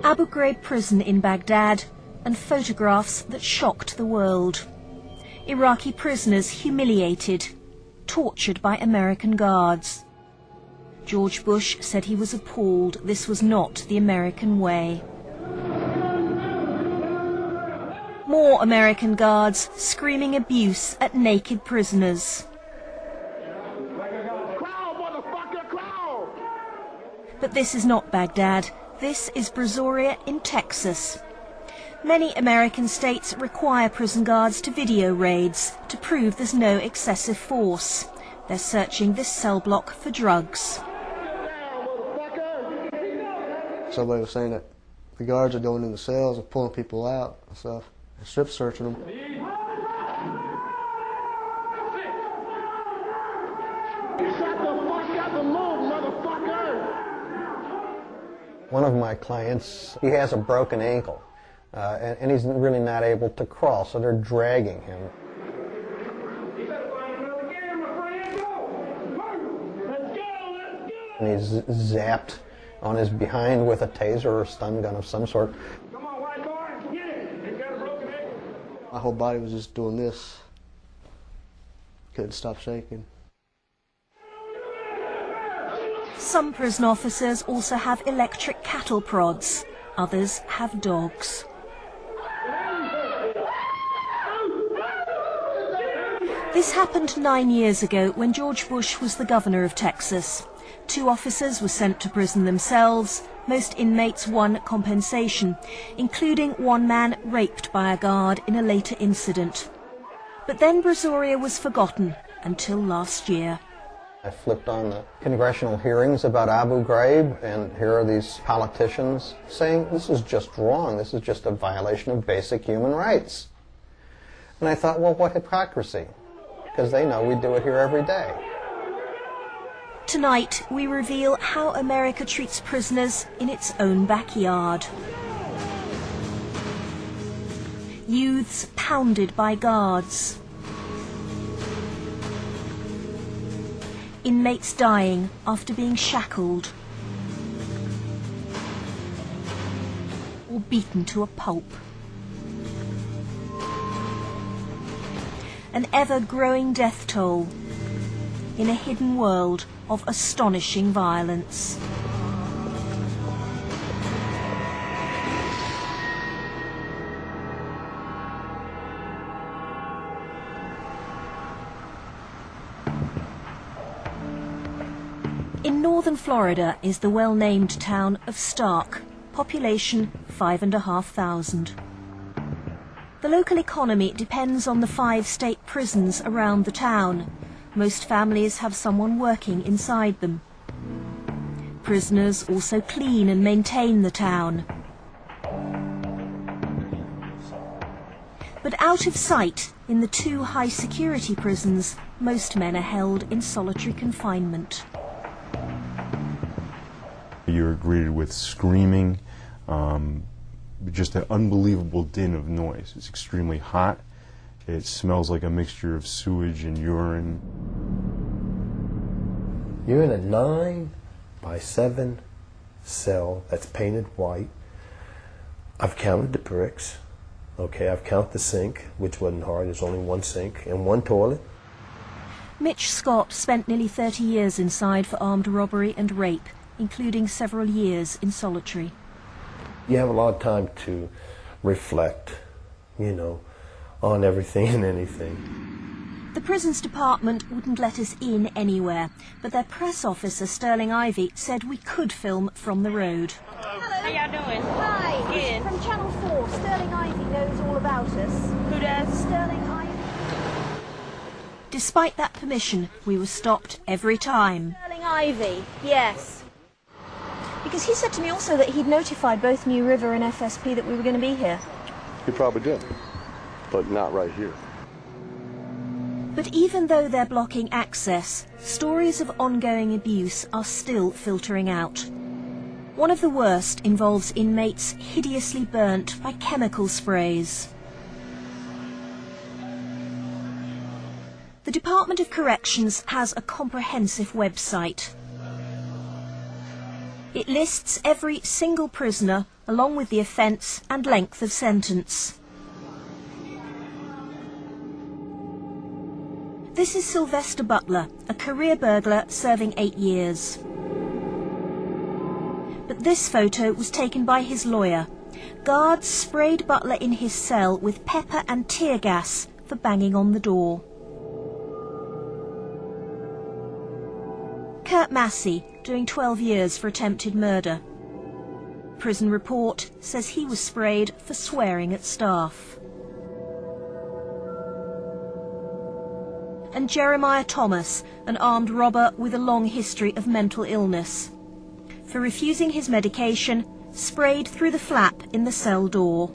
Abu Ghraib prison in Baghdad, and photographs that shocked the world. Iraqi prisoners humiliated, tortured by American guards. George Bush said he was appalled this was not the American way. More American guards screaming abuse at naked prisoners. But this is not Baghdad. This is Brazoria in Texas. Many American states require prison guards to video raids to prove there's no excessive force. They're searching this cell block for drugs. Somebody was saying that the guards are going in the cells and pulling people out and stuff, and strip searching them. One of my clients, he has a broken ankle. And he's really not able to crawl, so they're dragging him. And he's zapped on his behind with a taser or a stun gun of some sort. Come on, white boy, get it! He's got a broken ankle. My whole body was just doing this. Couldn't stop shaking. Some prison officers also have electric cattle prods. Others have dogs. This happened 9 years ago when George Bush was the governor of Texas. 2 officers were sent to prison themselves. Most inmates won compensation, including one man raped by a guard in a later incident. But then Brazoria was forgotten until last year. I flipped on the congressional hearings about Abu Ghraib, and here are these politicians saying this is just wrong, this is just a violation of basic human rights. And I thought, well, what hypocrisy? Because they know we do it here every day. Tonight, we reveal how America treats prisoners in its own backyard. Youths pounded by guards. Inmates dying after being shackled or beaten to a pulp. An ever-growing death toll in a hidden world of astonishing violence. In northern Florida is the well-named town of Stark, population 5,500. The local economy depends on the 5 state prisons around the town. Most families have someone working inside them. Prisoners also clean and maintain the town. But out of sight, in the 2 high-security prisons, most men are held in solitary confinement. You're greeted with screaming, just an unbelievable din of noise. It's extremely hot. It smells like a mixture of sewage and urine. You're in a 9 by 7 cell that's painted white. I've counted the bricks. Okay, I've counted the sink, which wasn't hard. There's only 1 sink and 1 toilet. Mitch Scott spent nearly 30 years inside for armed robbery and rape, including several years in solitary. You have a lot of time to reflect, you know, on everything and anything. The prisons department wouldn't let us in anywhere, but their press officer, Sterling Ivey, said we could film from the road. Hello. How y'all doing? Hi. Good. From Channel 4. Sterling Ivey knows all about us. Who does? Sterling Ivey. Despite that permission, we were stopped every time. Sterling Ivey, yes. Because he said to me also that he'd notified both New River and FSP that we were going to be here. He probably did, but not right here. But even though they're blocking access, stories of ongoing abuse are still filtering out. One of the worst involves inmates hideously burnt by chemical sprays. The Department of Corrections has a comprehensive website. It lists every single prisoner, along with the offence and length of sentence. This is Sylvester Butler, a career burglar serving 8 years. But this photo was taken by his lawyer. Guards sprayed Butler in his cell with pepper and tear gas for banging on the door. Kurt Massey, doing 12 years for attempted murder. Prison report says he was sprayed for swearing at staff. And Jeremiah Thomas, an armed robber with a long history of mental illness. For refusing his medication, sprayed through the flap in the cell door.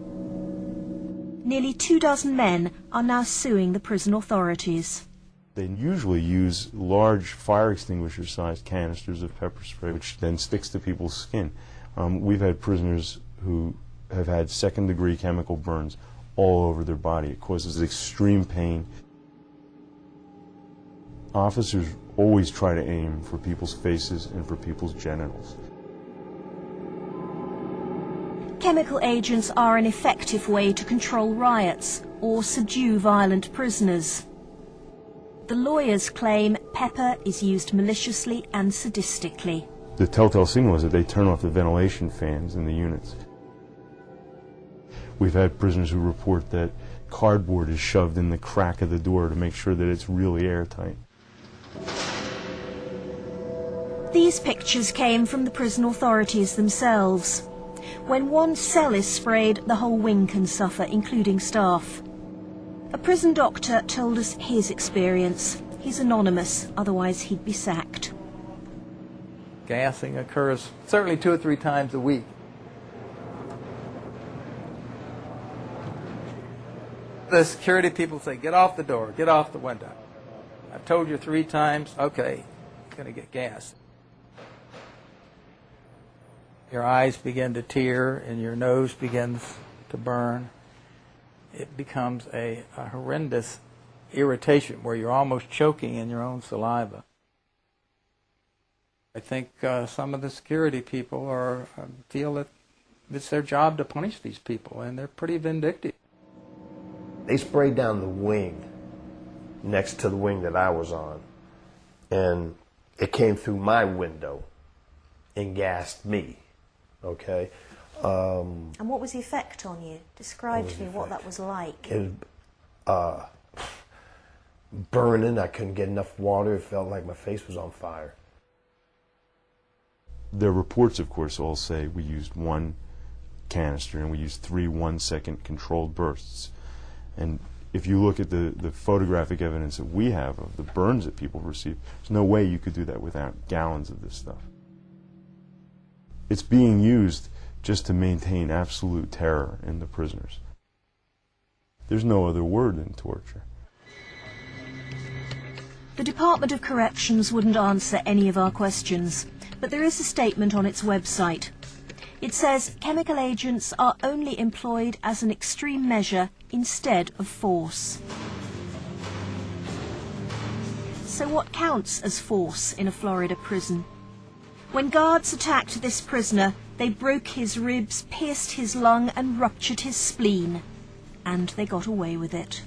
Nearly 24 men are now suing the prison authorities. They usually use large fire extinguisher-sized canisters of pepper spray, which then sticks to people's skin. We've had prisoners who have had second-degree chemical burns all over their body. It causes extreme pain. Officers always try to aim for people's faces and for people's genitals. Chemical agents are an effective way to control riots or subdue violent prisoners. The lawyers claim pepper is used maliciously and sadistically. The telltale signal is that they turn off the ventilation fans in the units. We've had prisoners who report that cardboard is shoved in the crack of the door to make sure that it's really airtight. These pictures came from the prison authorities themselves. When one cell is sprayed, the whole wing can suffer, including staff. A prison doctor told us his experience. He's anonymous, otherwise he'd be sacked. Gassing occurs certainly 2 or 3 times a week. The security people say, get off the door, get off the window. I've told you 3 times, okay, you're going to get gassed. Your eyes begin to tear and your nose begins to burn. It becomes a horrendous irritation where you're almost choking in your own saliva. I think some of the security people feel that it's their job to punish these people, and they're pretty vindictive. They sprayed down the wing next to the wing that I was on, and it came through my window and gassed me. Okay. And what was the effect on you? Describe to me what that was like. It was burning. I couldn't get enough water. It felt like my face was on fire. The reports, of course, all say we used 1 canister and we used 3 1-second controlled bursts. And if you look at the photographic evidence that we have of the burns that people received, there's no way you could do that without gallons of this stuff. It's being used just to maintain absolute terror in the prisoners. There's no other word than torture. The Department of Corrections wouldn't answer any of our questions, but there is a statement on its website. It says chemical agents are only employed as an extreme measure instead of force. So what counts as force in a Florida prison? When guards attacked this prisoner, they broke his ribs, pierced his lung and ruptured his spleen. And they got away with it.